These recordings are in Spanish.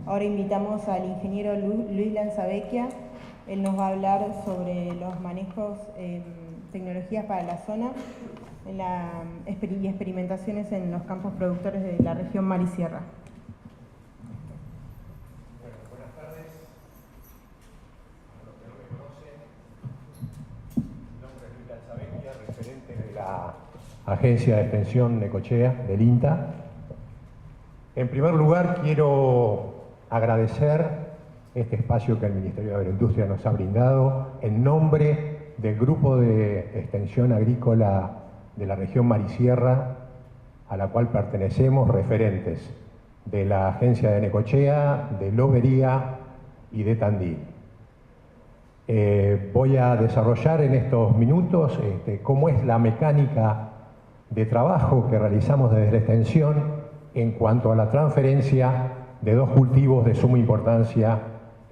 Ahora invitamos al ingeniero Luis Lanzavecchia. Él nos va a hablar sobre los manejos, tecnologías para la zona y experimentaciones en los campos productores de la región Mar y Sierra. Bueno, buenas tardes. A los que no me conocen, mi nombre es Luis Lanzavecchia, referente de la Agencia de Extensión Necochea, del INTA. En primer lugar, quiero agradecer este espacio que el Ministerio de Agroindustria nos ha brindado en nombre del Grupo de Extensión Agrícola de la región Mar y Sierra, a la cual pertenecemos, referentes de la Agencia de Necochea, de Lobería y de Tandil. Voy a desarrollar en estos minutos cómo es la mecánica de trabajo que realizamos desde la extensión en cuanto a la transferencia de dos cultivos de suma importancia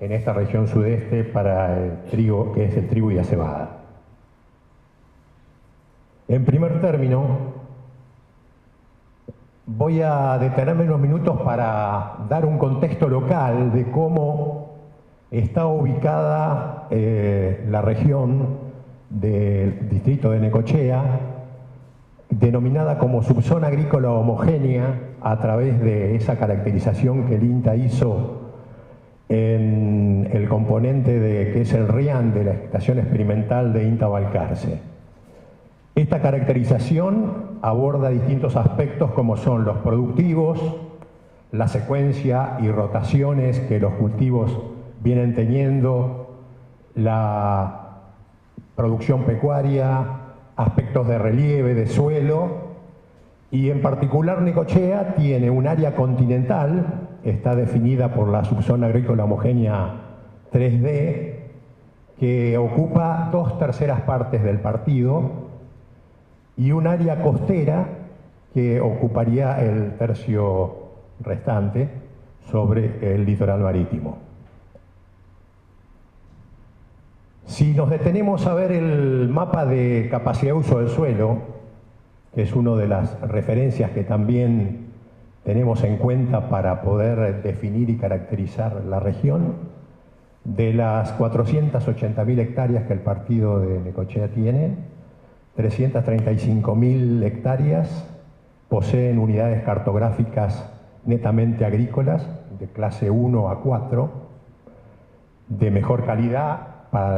en esta región sudeste para el trigo, que es el trigo y la cebada. En primer término, voy a detenerme unos minutos para dar un contexto local de cómo está ubicada la región del distrito de Necochea, denominada como subzona agrícola homogénea a través de esa caracterización que el INTA hizo en el componente que es el RIAN de la estación experimental de INTA Balcarce. Esta caracterización aborda distintos aspectos como son los productivos, la secuencia y rotaciones que los cultivos vienen teniendo, la producción pecuaria, aspectos de relieve, de suelo, y en particular Necochea tiene un área continental, está definida por la subzona agrícola homogénea 3D, que ocupa 2/3 partes del partido, y un área costera que ocuparía el tercio restante sobre el litoral marítimo. Si nos detenemos a ver el mapa de capacidad de uso del suelo, que es una de las referencias que también tenemos en cuenta para poder definir y caracterizar la región, de las 480.000 hectáreas que el partido de Necochea tiene, 335.000 hectáreas poseen unidades cartográficas netamente agrícolas, de clase 1 a 4, de mejor calidad,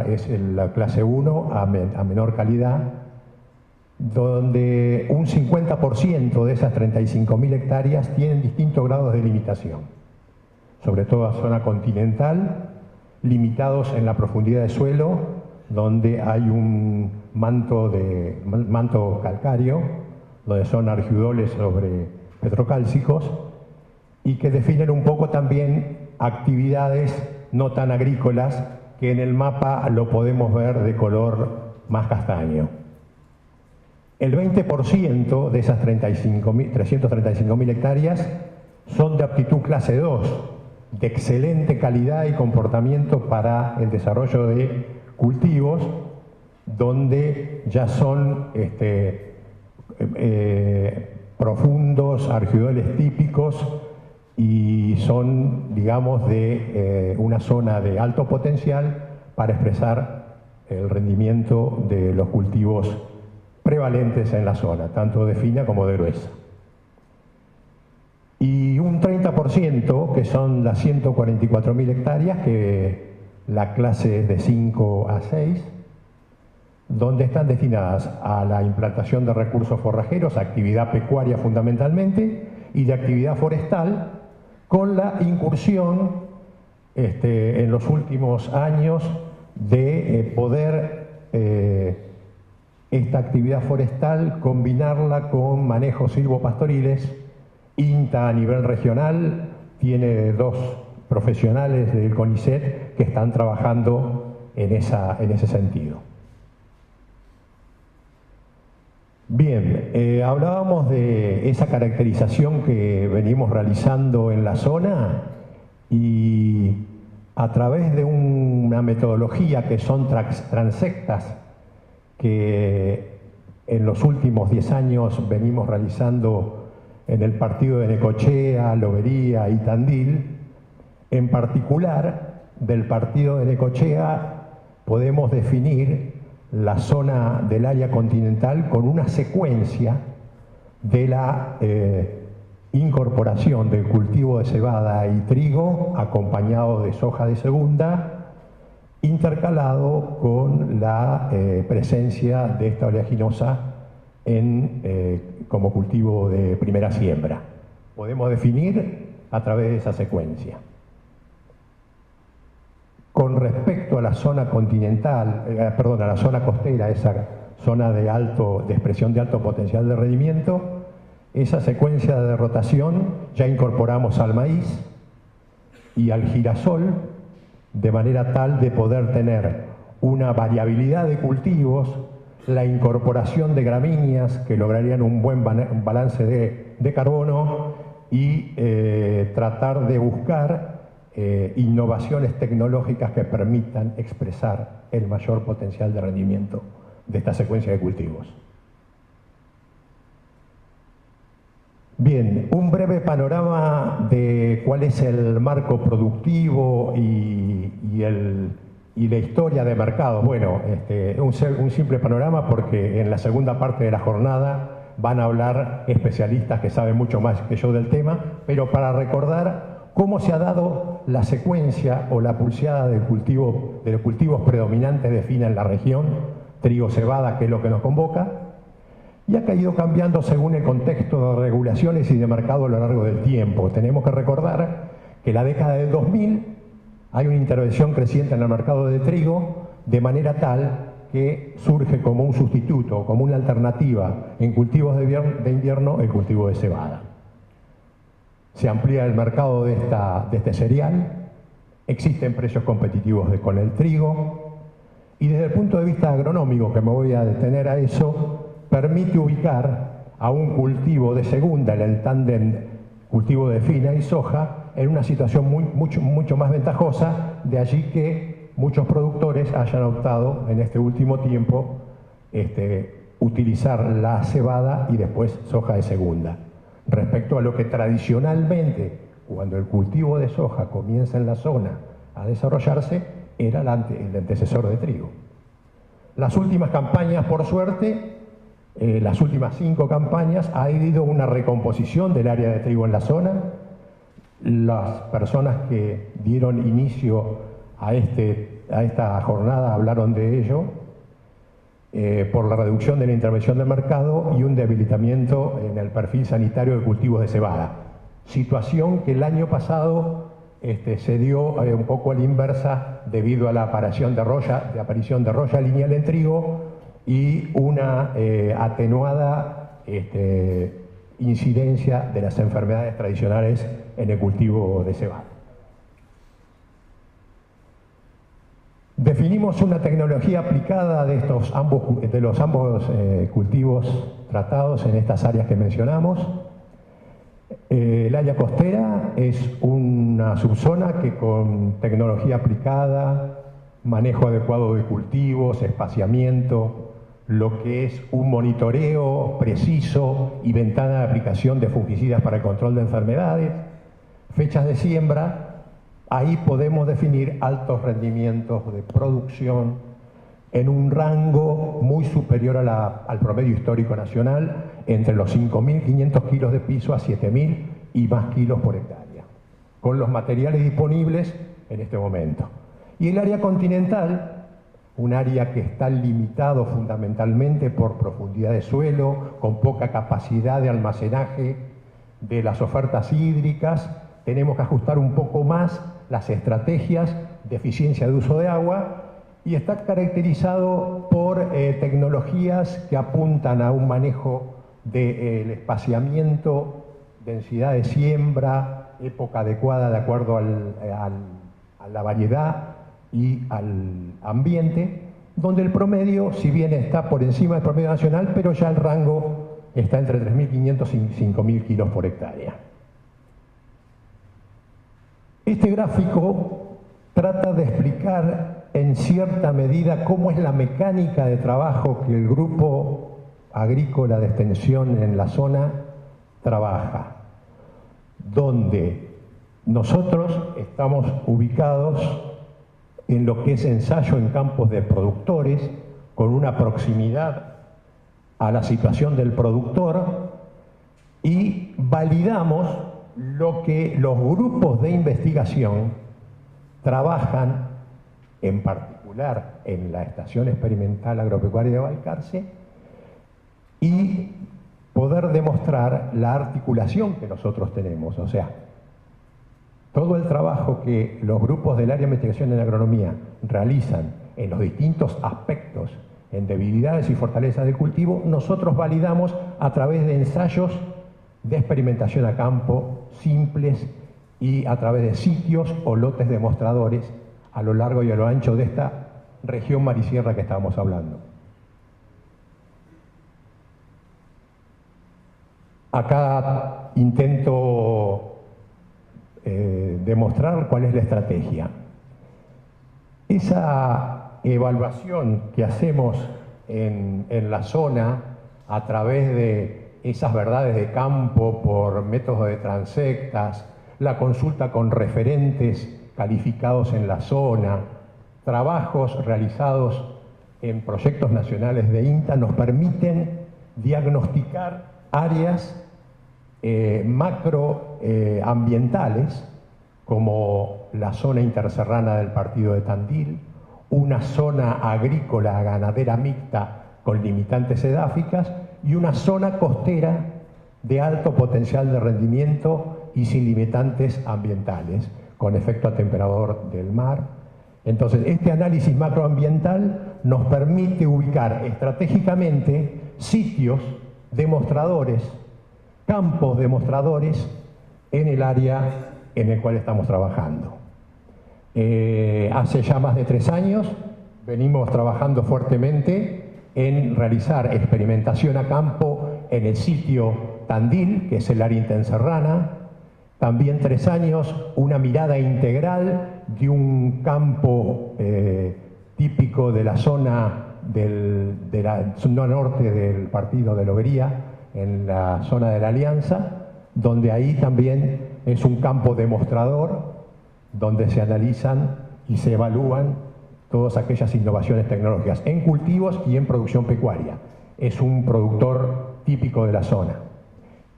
es la clase 1 a menor calidad, donde un 50% de esas 35.000 hectáreas tienen distintos grados de limitación, sobre todo a zona continental, limitados en la profundidad de suelo, donde hay un manto calcáreo, donde son argidoles sobre petrocálcicos, y que definen un poco también actividades no tan agrícolas, que en el mapa lo podemos ver de color más castaño. El 20% de esas 335.000 hectáreas son de aptitud clase 2, de excelente calidad y comportamiento para el desarrollo de cultivos, donde ya son profundos, argidoles típicos, y son, digamos, de una zona de alto potencial para expresar el rendimiento de los cultivos prevalentes en la zona, tanto de fina como de gruesa. Y un 30%, que son las 144.000 hectáreas, que la clase es de 5 a 6, donde están destinadas a la implantación de recursos forrajeros, actividad pecuaria fundamentalmente, y de actividad forestal, con la incursión en los últimos años de poder esta actividad forestal combinarla con manejos silvopastoriles. INTA a nivel regional tiene 2 profesionales del CONICET que están trabajando en ese sentido. Bien, hablábamos de esa caracterización que venimos realizando en la zona, y a través de una metodología que son transectas, que en los últimos 10 años venimos realizando en el partido de Necochea, Lobería y Tandil, En particular, del partido de Necochea podemos definir la zona del área continental con una secuencia de la incorporación del cultivo de cebada y trigo acompañado de soja de segunda, intercalado con la presencia de esta oleaginosa como cultivo de primera siembra. Podemos definir a través de esa secuencia. Con respecto a la zona continental, a la zona costera, esa zona de expresión de alto potencial de rendimiento, esa secuencia de rotación ya incorporamos al maíz y al girasol, de manera tal de poder tener una variabilidad de cultivos, la incorporación de gramíneas que lograrían un buen balance de carbono y tratar de buscar innovaciones tecnológicas que permitan expresar el mayor potencial de rendimiento de esta secuencia de cultivos. Bien, un breve panorama de cuál es el marco productivo y la historia de mercado. Bueno, un simple panorama porque en la segunda parte de la jornada van a hablar especialistas que saben mucho más que yo del tema, pero para recordar cómo se ha dado la secuencia o la pulseada de los cultivos predominantes de FINA en la región, trigo, cebada, que es lo que nos convoca, y ha caído cambiando según el contexto de regulaciones y de mercado a lo largo del tiempo. Tenemos que recordar que en la década del 2000 hay una intervención creciente en el mercado de trigo, de manera tal que surge como un sustituto, como una alternativa en cultivos de invierno, el cultivo de cebada. Se amplía el mercado de este cereal, existen precios competitivos con el trigo, y desde el punto de vista agronómico, que me voy a detener a eso, permite ubicar a un cultivo de segunda en el tándem cultivo de fina y soja en una situación mucho más ventajosa, de allí que muchos productores hayan optado en este último tiempo utilizar la cebada y después soja de segunda. Respecto a lo que tradicionalmente, cuando el cultivo de soja comienza en la zona a desarrollarse, era el antecesor de trigo. Las últimas campañas, por suerte, las últimas 5 campañas, ha habido una recomposición del área de trigo en la zona. Las personas que dieron inicio a esta jornada hablaron de ello, por la reducción de la intervención del mercado y un debilitamiento en el perfil sanitario de cultivos de cebada. Situación que el año pasado se dio un poco a la inversa debido a la aparición de roya lineal en trigo y una atenuada incidencia de las enfermedades tradicionales en el cultivo de cebada. Definimos una tecnología aplicada de los ambos cultivos tratados en estas áreas que mencionamos. El área costera es una subzona que con tecnología aplicada, manejo adecuado de cultivos, espaciamiento, lo que es un monitoreo preciso y ventana de aplicación de fungicidas para el control de enfermedades, fechas de siembra. Ahí podemos definir altos rendimientos de producción en un rango muy superior al promedio histórico nacional, entre los 5.500 kilos de piso a 7.000 y más kilos por hectárea, con los materiales disponibles en este momento. Y el área continental, un área que está limitado fundamentalmente por profundidad de suelo, con poca capacidad de almacenaje de las ofertas hídricas, tenemos que ajustar un poco más las estrategias de eficiencia de uso de agua, y está caracterizado por tecnologías que apuntan a un manejo del espaciamiento, densidad de siembra, época adecuada de acuerdo a la variedad y al ambiente, donde el promedio, si bien está por encima del promedio nacional, pero ya el rango está entre 3.500 y 5.000 kilos por hectárea. Este gráfico trata de explicar en cierta medida cómo es la mecánica de trabajo que el grupo agrícola de extensión en la zona trabaja, donde nosotros estamos ubicados en lo que es ensayo en campos de productores, con una proximidad a la situación del productor, y validamos lo que los grupos de investigación trabajan, en particular en la Estación Experimental Agropecuaria de Balcarce, y poder demostrar la articulación que nosotros tenemos. O sea, todo el trabajo que los grupos del área de investigación en agronomía realizan en los distintos aspectos, en debilidades y fortalezas del cultivo, nosotros validamos a través de ensayos de experimentación a campo simples y a través de sitios o lotes demostradores a lo largo y a lo ancho de esta región marisierra que estábamos hablando. Acá intento demostrar cuál es la estrategia. Esa evaluación que hacemos en la zona a través de esas verdades de campo por métodos de transectas, la consulta con referentes calificados en la zona, trabajos realizados en proyectos nacionales de INTA nos permiten diagnosticar áreas macroambientales como la zona interserrana del partido de Tandil, una zona agrícola ganadera mixta con limitantes edáficas y una zona costera de alto potencial de rendimiento y sin limitantes ambientales, con efecto atemperador del mar. Entonces, este análisis macroambiental nos permite ubicar estratégicamente sitios demostradores, campos demostradores en el área en el cual estamos trabajando. Hace ya más de 3 años venimos trabajando fuertemente en realizar experimentación a campo en el sitio Tandil, que es el área interserrana. También 3 años una mirada integral de un campo típico de la zona de la zona norte del partido de Lobería, en la zona de la Alianza, donde ahí también es un campo demostrador, donde se analizan y se evalúan todas aquellas innovaciones tecnológicas en cultivos y en producción pecuaria. Es un productor típico de la zona.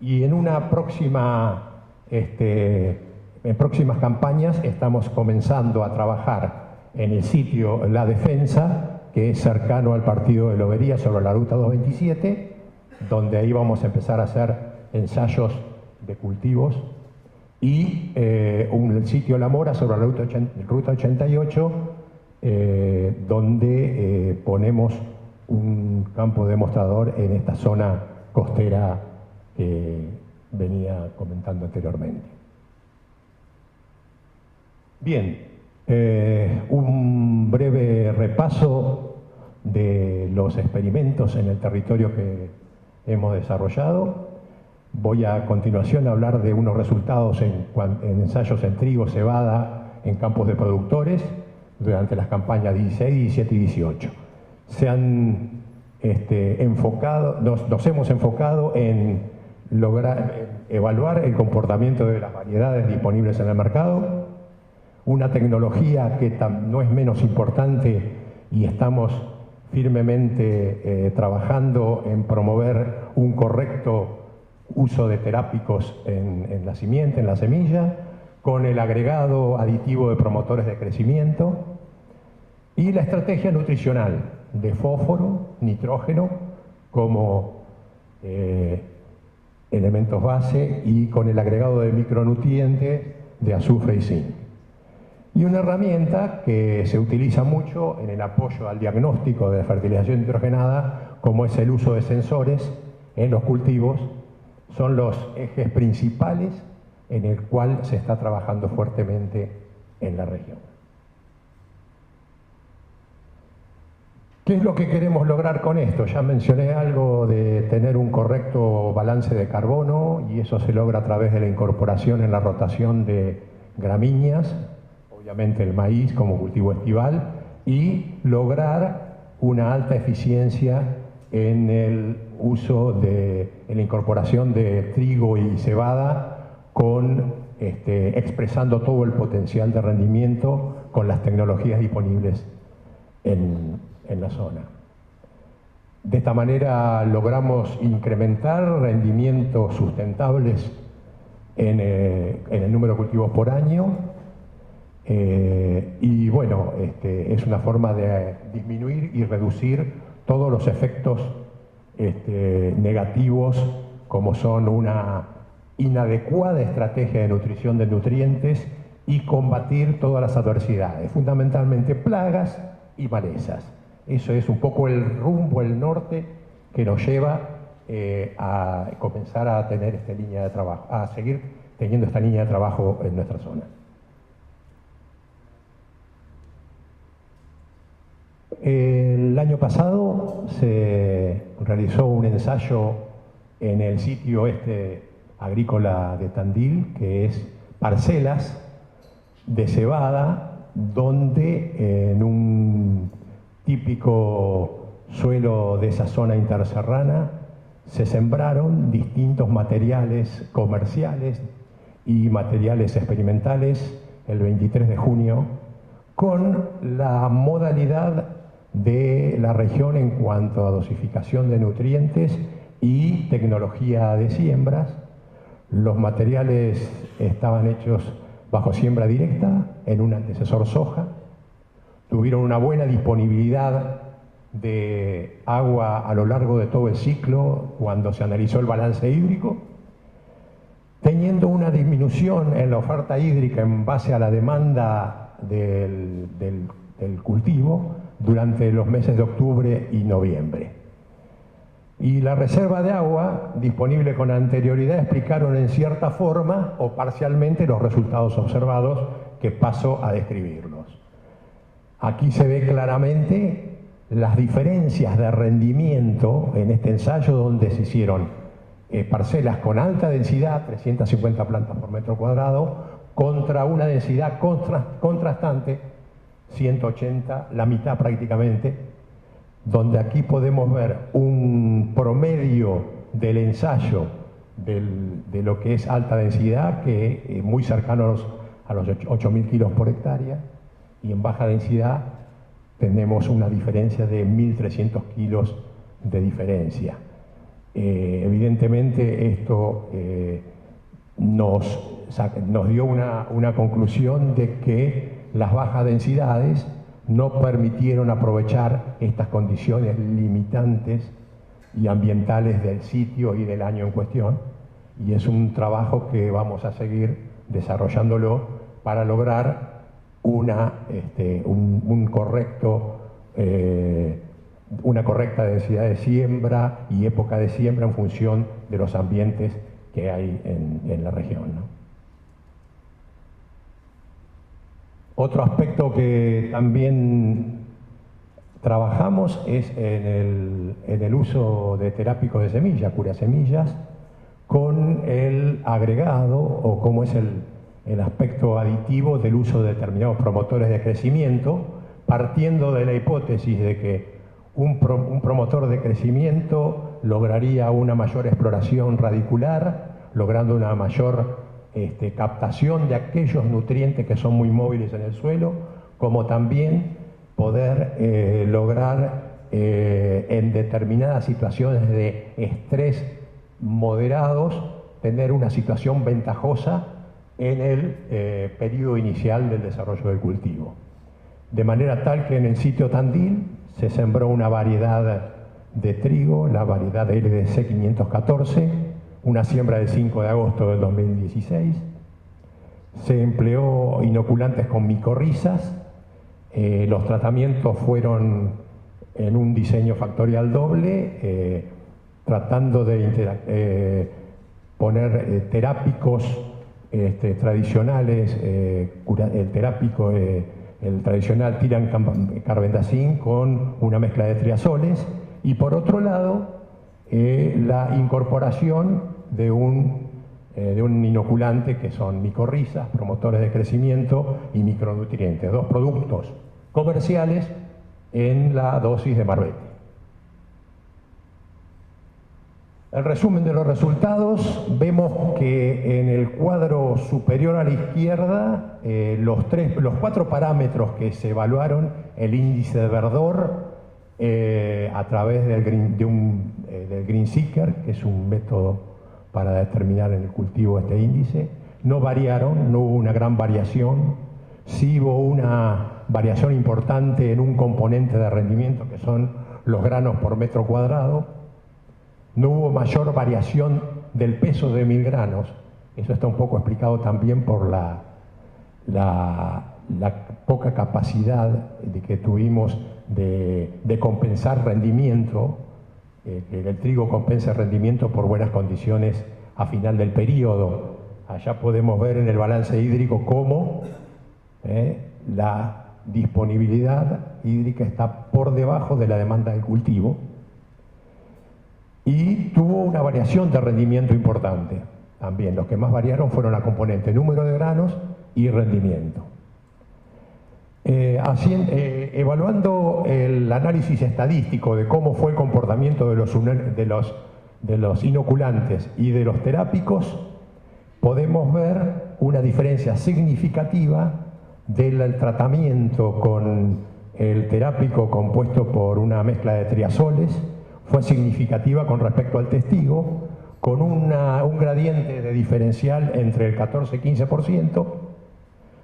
Y en una próxima, en próximas campañas estamos comenzando a trabajar en el sitio La Defensa, que es cercano al partido de Lobería, sobre la ruta 227, donde ahí vamos a empezar a hacer ensayos de cultivos, y el sitio La Mora sobre la ruta 88, donde ponemos un campo demostrador en esta zona costera que venía comentando anteriormente. Bien, un breve repaso de los experimentos en el territorio que hemos desarrollado. Voy a continuación a hablar de unos resultados en ensayos en trigo, cebada, en campos de productores durante las campañas 16, 17 y 18. Se han nos hemos enfocado en lograr evaluar el comportamiento de las variedades disponibles en el mercado, una tecnología que no es menos importante, y estamos firmemente trabajando en promover un correcto uso de terápicos en la simiente, en la semilla, con el agregado aditivo de promotores de crecimiento, y la estrategia nutricional de fósforo, nitrógeno como elementos base, y con el agregado de micronutrientes de azufre y zinc. Y una herramienta que se utiliza mucho en el apoyo al diagnóstico de fertilización nitrogenada, como es el uso de sensores en los cultivos, son los ejes principales en el cual se está trabajando fuertemente en la región. ¿Qué es lo que queremos lograr con esto? Ya mencioné algo de tener un correcto balance de carbono, y eso se logra a través de la incorporación en la rotación de gramíneas, obviamente el maíz como cultivo estival, y lograr una alta eficiencia en el uso en la incorporación de trigo y cebada con expresando todo el potencial de rendimiento con las tecnologías disponibles en la zona. De esta manera logramos incrementar rendimientos sustentables en el número de cultivos por año, y bueno, es una forma de disminuir y reducir todos los efectos negativos, como son una inadecuada estrategia de nutrición de nutrientes y combatir todas las adversidades, fundamentalmente plagas y malezas. Eso es un poco el rumbo, el norte que nos lleva a comenzar a tener esta línea de trabajo, a seguir teniendo esta línea de trabajo en nuestra zona. El año pasado se realizó un ensayo en el sitio agrícola de Tandil, que es parcelas de cebada, donde en un típico suelo de esa zona interserrana se sembraron distintos materiales comerciales y materiales experimentales el 23 de junio, con la modalidad de la región en cuanto a dosificación de nutrientes y tecnología de siembras. Los materiales estaban hechos bajo siembra directa en un antecesor soja, tuvieron una buena disponibilidad de agua a lo largo de todo el ciclo cuando se analizó el balance hídrico, teniendo una disminución en la oferta hídrica en base a la demanda del cultivo durante los meses de octubre y noviembre. Y la reserva de agua disponible con anterioridad explicaron en cierta forma o parcialmente los resultados observados, que paso a describirlos. Aquí se ve claramente las diferencias de rendimiento en este ensayo, donde se hicieron parcelas con alta densidad, 350 plantas por metro cuadrado, contra una densidad contrastante, 180, la mitad prácticamente, donde aquí podemos ver un promedio del ensayo de lo que es alta densidad, que es muy cercano a los 8.000 kilos por hectárea, y en baja densidad tenemos una diferencia de 1.300 kilos de diferencia. Evidentemente esto nos dio una conclusión de que las bajas densidades no permitieron aprovechar estas condiciones limitantes y ambientales del sitio y del año en cuestión, y es un trabajo que vamos a seguir desarrollándolo para lograr una correcta densidad de siembra y época de siembra en función de los ambientes que hay en la región, ¿no? Otro aspecto que también trabajamos es en el uso de terápicos de semilla, curasemillas, con el agregado o como es el aspecto aditivo del uso de determinados promotores de crecimiento, partiendo de la hipótesis de que un promotor de crecimiento lograría una mayor exploración radicular, logrando una mayor captación de aquellos nutrientes que son muy móviles en el suelo, como también poder lograr en determinadas situaciones de estrés moderados tener una situación ventajosa en el periodo inicial del desarrollo del cultivo. De manera tal que en el sitio Tandil se sembró una variedad de trigo, la variedad LDC 514, una siembra del 5 de agosto del 2016. Se empleó inoculantes con micorrizas. Los tratamientos fueron en un diseño factorial doble, tratando de poner terápicos tradicionales, el tradicional tiracarbendazim con una mezcla de triazoles, y por otro lado la incorporación de un inoculante que son micorrizas, promotores de crecimiento y micronutrientes, dos productos comerciales en la dosis de Marbete. El resumen de los resultados, vemos que en el cuadro superior a la izquierda, los 4 parámetros que se evaluaron, el índice de verdor, a través del Green Seeker, que es un método para determinar en el cultivo este índice, no variaron, no hubo una gran variación. Sí hubo una variación importante en un componente de rendimiento, que son los granos por metro cuadrado. No hubo mayor variación del peso de 1000 granos. Eso está un poco explicado también por la poca capacidad que tuvimos de compensar rendimiento, que el trigo compensa rendimiento por buenas condiciones a final del periodo. Allá podemos ver en el balance hídrico cómo la disponibilidad hídrica está por debajo de la demanda del cultivo y tuvo una variación de rendimiento importante. También los que más variaron fueron la componente número de granos y rendimiento. Evaluando el análisis estadístico de cómo fue el comportamiento de los inoculantes y de los terápicos, podemos ver una diferencia significativa del tratamiento con el terápico compuesto por una mezcla de triazoles. Fue significativa con respecto al testigo, con un gradiente de diferencial entre el 14 y 15%,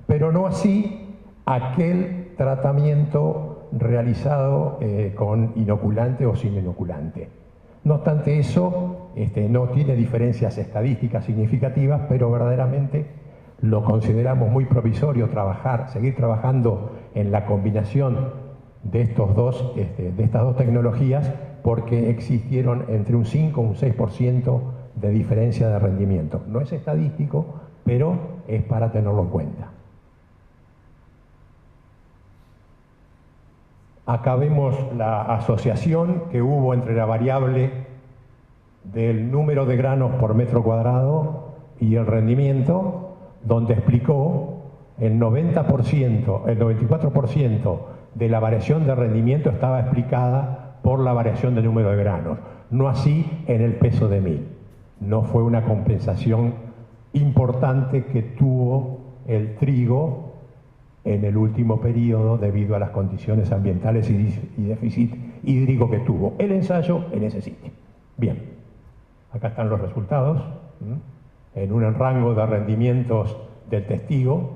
pero no así aquel tratamiento realizado con inoculante o sin inoculante. No obstante eso, no tiene diferencias estadísticas significativas, pero verdaderamente lo consideramos muy provisorio seguir trabajando en la combinación de estas dos tecnologías, porque existieron entre un 5 y un 6% de diferencia de rendimiento. No es estadístico, pero es para tenerlo en cuenta. Acá vemos la asociación que hubo entre la variable del número de granos por metro cuadrado y el rendimiento, donde explicó el 94% de la variación de rendimiento estaba explicada por la variación del número de granos, no así en el peso de 1000. No fue una compensación importante que tuvo el trigo en el último periodo debido a las condiciones ambientales y déficit hídrico que tuvo el ensayo en ese sitio. Bien, acá están los resultados, en un rango de rendimientos del testigo.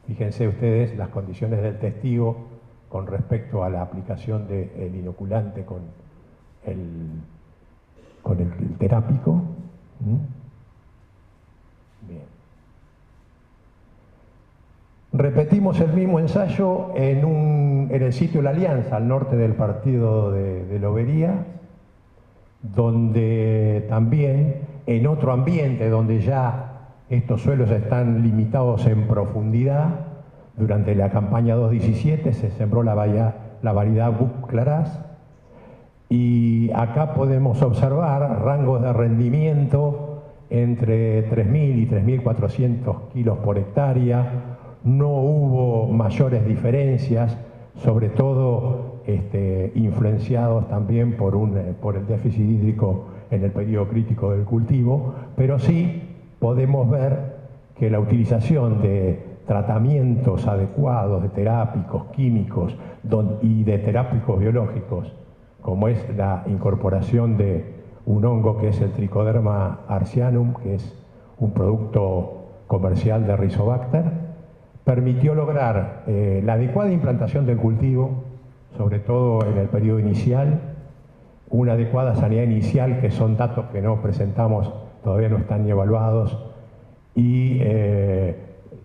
Fíjense ustedes las condiciones del testigo con respecto a la aplicación del inoculante con el terápico. Bien. Repetimos el mismo ensayo en el sitio La Alianza, al norte del partido de Lobería, donde también, en otro ambiente donde ya estos suelos están limitados en profundidad, durante la campaña 217 se sembró la variedad Buc Clarás, y acá podemos observar rangos de rendimiento entre 3.000 y 3.400 kilos por hectárea. No hubo mayores diferencias, sobre todo influenciados también por el déficit hídrico en el periodo crítico del cultivo, pero sí podemos ver que la utilización de tratamientos adecuados de terápicos químicos y de terápicos biológicos, como es la incorporación de un hongo que es el Trichoderma arcianum, que es un producto comercial de Rizobacter, permitió lograr la adecuada implantación del cultivo, sobre todo en el periodo inicial, una adecuada sanidad inicial, que son datos que no presentamos, todavía no están ni evaluados, y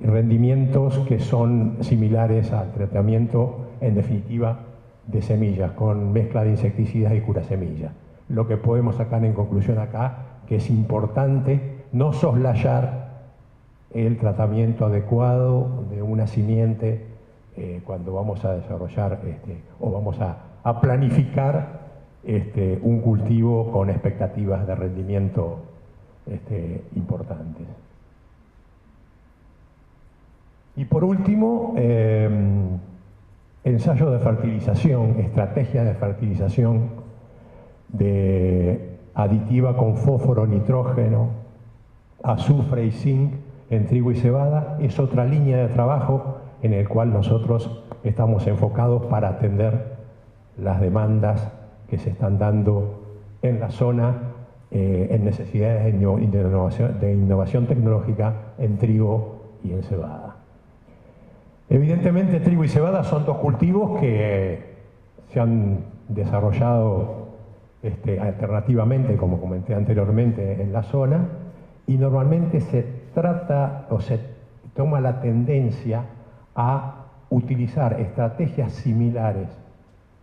rendimientos que son similares al tratamiento, en definitiva, de semillas, con mezcla de insecticidas y curasemillas. Lo que podemos sacar en conclusión acá, que es importante no soslayar el tratamiento adecuado de una simiente cuando vamos a desarrollar o vamos a planificar un cultivo con expectativas de rendimiento importantes. Y por último, ensayo de fertilización, estrategia de fertilización de aditiva con fósforo, nitrógeno, azufre y zinc en trigo y cebada, es otra línea de trabajo en el cual nosotros estamos enfocados para atender las demandas que se están dando en la zona en necesidades de innovación tecnológica en trigo y en cebada. Evidentemente, trigo y cebada son dos cultivos que se han desarrollado alternativamente, como comenté anteriormente, en la zona, y normalmente se trata o se toma la tendencia a utilizar estrategias similares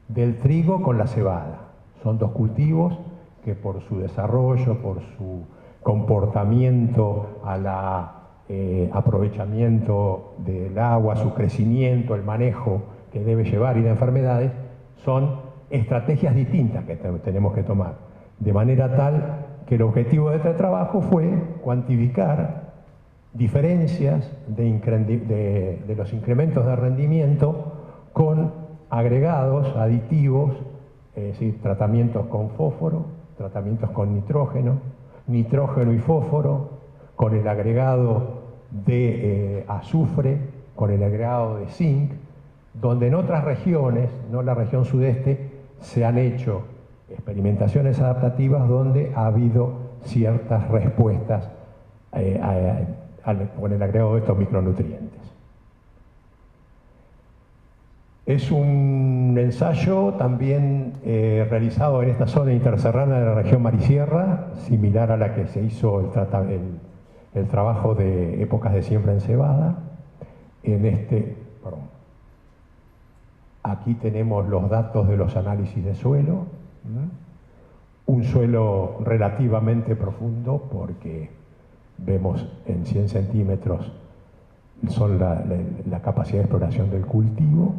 del trigo con la cebada. Son dos cultivos que por su desarrollo, por su comportamiento al aprovechamiento del agua, su crecimiento, el manejo que debe llevar y de enfermedades, son estrategias distintas que tenemos que tomar. De manera tal que el objetivo de este trabajo fue cuantificar diferencias de los incrementos de rendimiento con agregados, aditivos, es decir, tratamientos con fósforo, tratamientos con nitrógeno, nitrógeno y fósforo, con el agregado de azufre, con el agregado de zinc, donde en otras regiones, no la región sudeste, se han hecho experimentaciones adaptativas donde ha habido ciertas respuestas con el agregado de estos micronutrientes. Es un ensayo también realizado en esta zona interserrana de la región Marisierra, similar a la que se hizo el trabajo de épocas de siembra en cebada. Aquí tenemos los datos de los análisis de suelo. Un suelo relativamente profundo porque vemos en 100 centímetros son la capacidad de exploración del cultivo.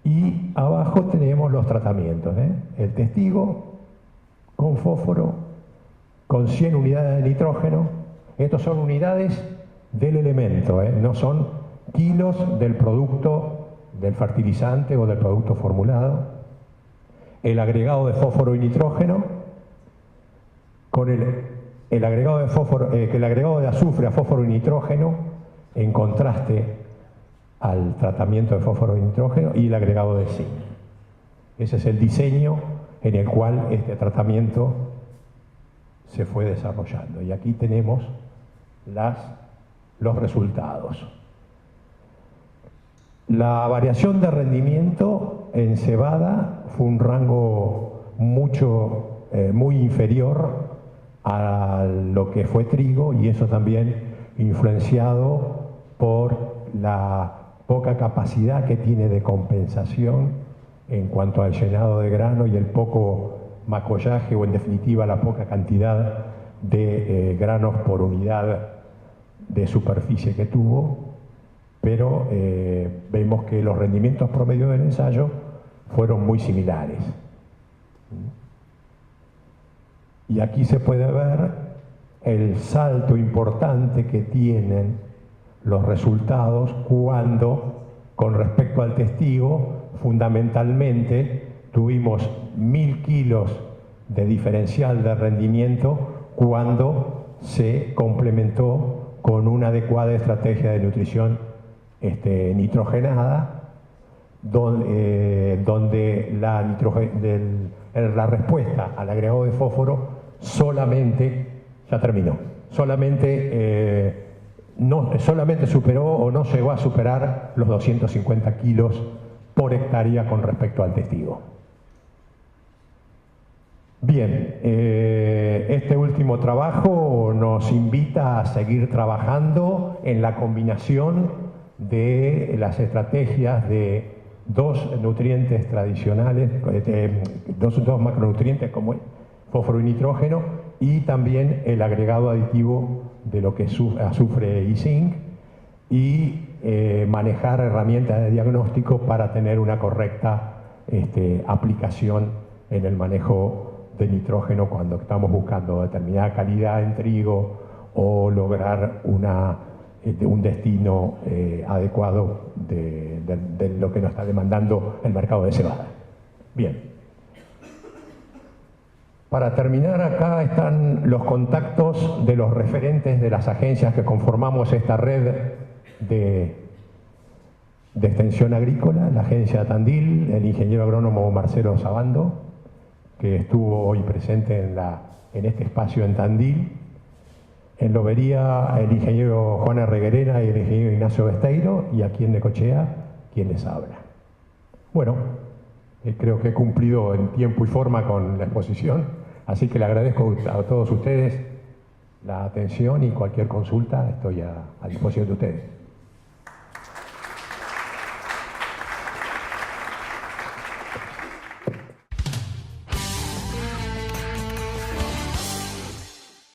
Y abajo tenemos los tratamientos, el testigo con fósforo, con 100 unidades de nitrógeno. Estos son unidades del elemento, no son kilos del producto, del fertilizante o del producto formulado. El agregado de fósforo y nitrógeno, con el agregado de fósforo, el agregado de azufre a fósforo y nitrógeno, en contraste al tratamiento de fósforo y nitrógeno, y el agregado de zinc. Ese es el diseño en el cual este tratamiento se fue desarrollando. Y aquí tenemos los resultados. La variación de rendimiento en cebada fue un rango muy inferior a lo que fue trigo, y eso también influenciado por la poca capacidad que tiene de compensación en cuanto al llenado de grano y el poco macollaje, o en definitiva la poca cantidad de granos por unidad de superficie que tuvo, pero vemos que los rendimientos promedio del ensayo fueron muy similares. Y aquí se puede ver el salto importante que tienen los resultados cuando, con respecto al testigo, fundamentalmente tuvimos 1000 kilos de diferencial de rendimiento cuando se complementó con una adecuada estrategia de nutrición nitrogenada, donde la respuesta al agregado de fósforo solamente superó o no llegó a superar los 250 kilos por hectárea con respecto al testigo. Bien, este último trabajo nos invita a seguir trabajando en la combinación de las estrategias de dos nutrientes tradicionales, dos macronutrientes como fósforo y nitrógeno, y también el agregado aditivo de lo que es azufre y zinc, y manejar herramientas de diagnóstico para tener una correcta aplicación en el manejo de nitrógeno cuando estamos buscando determinada calidad en trigo o lograr un destino adecuado de lo que nos está demandando el mercado de cebada. Bien. Para terminar, acá están los contactos de los referentes de las agencias que conformamos esta red de extensión agrícola, la agencia Tandil, el ingeniero agrónomo Marcelo Sabando, que estuvo hoy presente en este espacio en Tandil, en Lobería el ingeniero Juan Reguerena y el ingeniero Ignacio Besteiro, y aquí en Necochea, quien les habla. Bueno, creo que he cumplido en tiempo y forma con la exposición, así que le agradezco a todos ustedes la atención y cualquier consulta estoy a disposición de ustedes.